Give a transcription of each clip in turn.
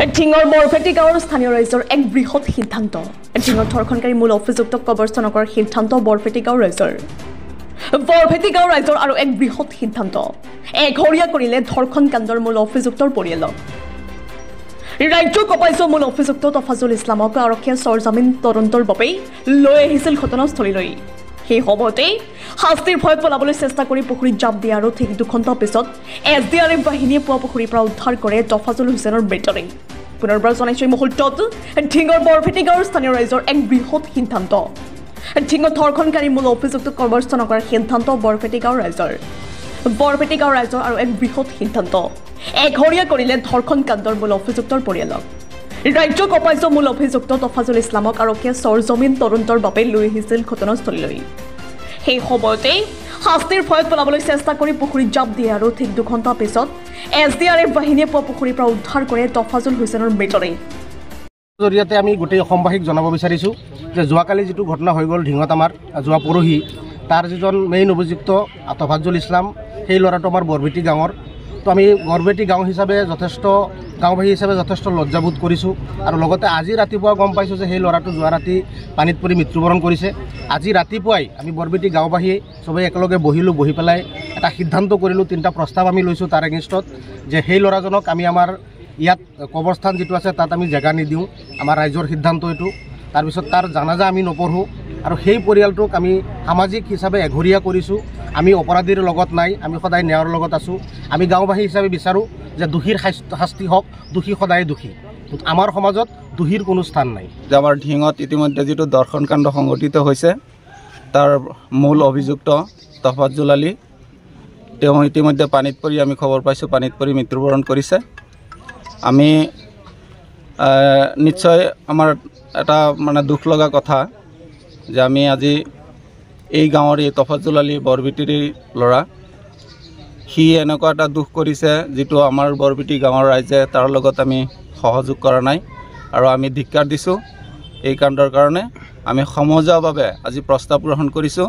ঢিঙৰ বৰপেটি গাঁৱৰ স্থানীয় ৰাইজৰ এক বৃহৎ সিদ্ধান্ত। ঢিঙৰ ধৰ্ষণকাৰী মূল অভিযুক্তক কবৰস্থ নকৰাৰ সিদ্ধান্ত বৰপেটি গাঁৱৰ ৰাইজৰ। বৰপেটি গাঁৱৰ ৰাইজৰ আৰু এক বৃহৎ সিদ্ধান্ত। এঘৰীয়া কৰিলে ধৰ্ষণ কাণ্ডৰ মূল অভিযুক্তৰ পৰিয়ালক। ৰাজ্যৰ কপাইছ মূল অভিযুক্ত তফাজুল ইছলামক আৰক্ষীয়ে চৰজামিন তদন্তৰ বাবে লৈ আহিছিল ঘটনাস্থলীলৈ। সেই সময়তে শাস্তিৰ ভয়ত পলাবলৈ চেষ্টা কৰি পুখুৰীত জাপ দিয়ে আৰু ঠিক 2 ঘণ্টা পিছত SDRF বাহিনীয়ে পুৱা পুখুৰীৰ পৰা উদ্ধাৰ কৰে তফাজুল হুছেইনৰ মৃতদেহ। পুনৰবাৰ জনাইছো এই মুহূৰ্তত ঢিঙৰ বৰপেটি গাঁৱৰ স্থানীয় ৰাইজৰ এক বৃহৎ সিদ্ধান্ত। ঢিঙৰ ধৰ্ষণকাৰী মূল অভিযুক্তক কবৰস্থ নকৰাৰ সিদ্ধান্ত বৰপেটি গাঁৱৰ ৰাইজৰ। বৰপেটি গাঁৱৰ ৰাইজৰ আৰু এক বৃহৎ সিদ্ধান্ত। এঘৰীয়া কৰিলে ধৰ্ষণ কাণ্ডৰ মূল অভিযুক্তৰ পৰিয়ালক। ৰাজ্য কপাইছ মূল অভিযুক্ত তফাজুল ইছলামক আৰক্ষীয়ে চৰজমিন তদন্তৰ বাবে লৈ আহিছিল ঘটনাস্থলীলৈ। সেই সময়তে শাস্তিৰ ভয়ত পলাবলৈ চেষ্টা কৰি পুখুৰীত জাপ দিয়ে আৰু ঠিক 2 ঘণ্টা পিছত SDRF বাহিনীয়ে পুৱা পুখুৰীৰ পৰা উদ্ধাৰ কৰে তফাজুল হুছেইনৰ মৃতদেহ। জৰিয়তে আমি গোটেই অসমবাসীক জনাব বিচাৰিছোঁ যে যোৱাকালি যিটো ঘটনা হৈ গ'ল ঢিঙত আমাৰ যোৱা পৰহি, তাৰ যিজন মেইন অভিযুক্ত তফাজুল ইছলাম, সেই ল'ৰাটো আমাৰ বৰপেটি গাঁৱৰ। তো আমি বৰপেটি গাঁও হিচাপে গাঁওবাসী হিচাপে যথেষ্ট লজ্জাবোধ কৰিছোঁ। আৰু লগতে আজি ৰাতিপুৱা গম পাইছোঁ যে সেই ল'ৰাটো যোৱা ৰাতি পানীত পৰি মৃত্যুবৰণ কৰিছে। আজি ৰাতিপুৱাই আমি বৰপেটি গাঁওবাসীয়ে চবেই একেলগে বহি পেলাই এটা সিদ্ধান্ত কৰিলোঁ, 3টা প্ৰস্তাৱ আমি লৈছোঁ তাৰ এগেইনষ্টত, যে সেই ল'ৰাজনক আমি আমাৰ ইয়াত কবৰস্থান যিটো আছে তাত আমি জেগা নিদিওঁ। আমাৰ ৰাইজৰ সিদ্ধান্ত এইটো। তাৰপিছত তাৰ জানাজা আমি নপঢ়োঁ আৰু সেই পৰিয়ালটোক আমি সামাজিক হিচাপে এঘৰীয়া কৰিছোঁ। আমি অপৰাধীৰ লগত নাই, আমি সদায় ন্যায়ৰ লগত আছোঁ। আমি গাঁওবাসী হিচাপে বিচাৰোঁ যে দোষীৰ শাস্তি হওক, দোষী সদায় দোষী। আমাৰ সমাজত দোষীৰ কোনো স্থান নাই। যে আমাৰ ঢিঙত ইতিমধ্যে যিটো ধৰ্ষণ কাণ্ড সংঘটিত হৈছে, তাৰ মূল অভিযুক্ত তফাজুল আলী, তেওঁ ইতিমধ্যে পানীত পৰি, আমি খবৰ পাইছোঁ, পানীত পৰি মৃত্যুবৰণ কৰিছে। আমি নিশ্চয় আমাৰ এটা দুখ লগা কথা যে আমি আজি এই গাঁৱৰ এই তফাজুল আলী বৰপেটিৰ ল'ৰা, সি এনেকুৱা এটা দুখ কৰিছে যিটো আমাৰ বৰপেটি গাঁৱৰ ৰাইজে তাৰ লগত আমি সহযোগ কৰা নাই আৰু আমি ধিক্কাৰ দিছোঁ। এই কাণ্ডৰ কাৰণে আমি সমজুৱাভাৱে আজি প্ৰস্তাৱ গ্ৰহণ কৰিছোঁ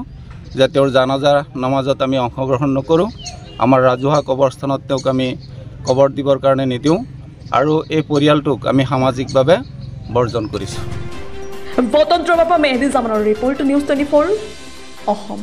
যে তেওঁৰ জানাজা নামাজত আমি অংশগ্ৰহণ নকৰোঁ, আমাৰ ৰাজহুৱা কবৰস্থানত তেওঁক আমি কবৰ দিবৰ কাৰণে নিদিওঁ আৰু এই পৰিয়ালটোক আমি সামাজিকভাৱে বৰ্জন কৰিছোঁ। বতন্ত্ৰৰ পৰা মেহদী জামানৰ ৰিপৰ্ট, নিউজ 24 অসম।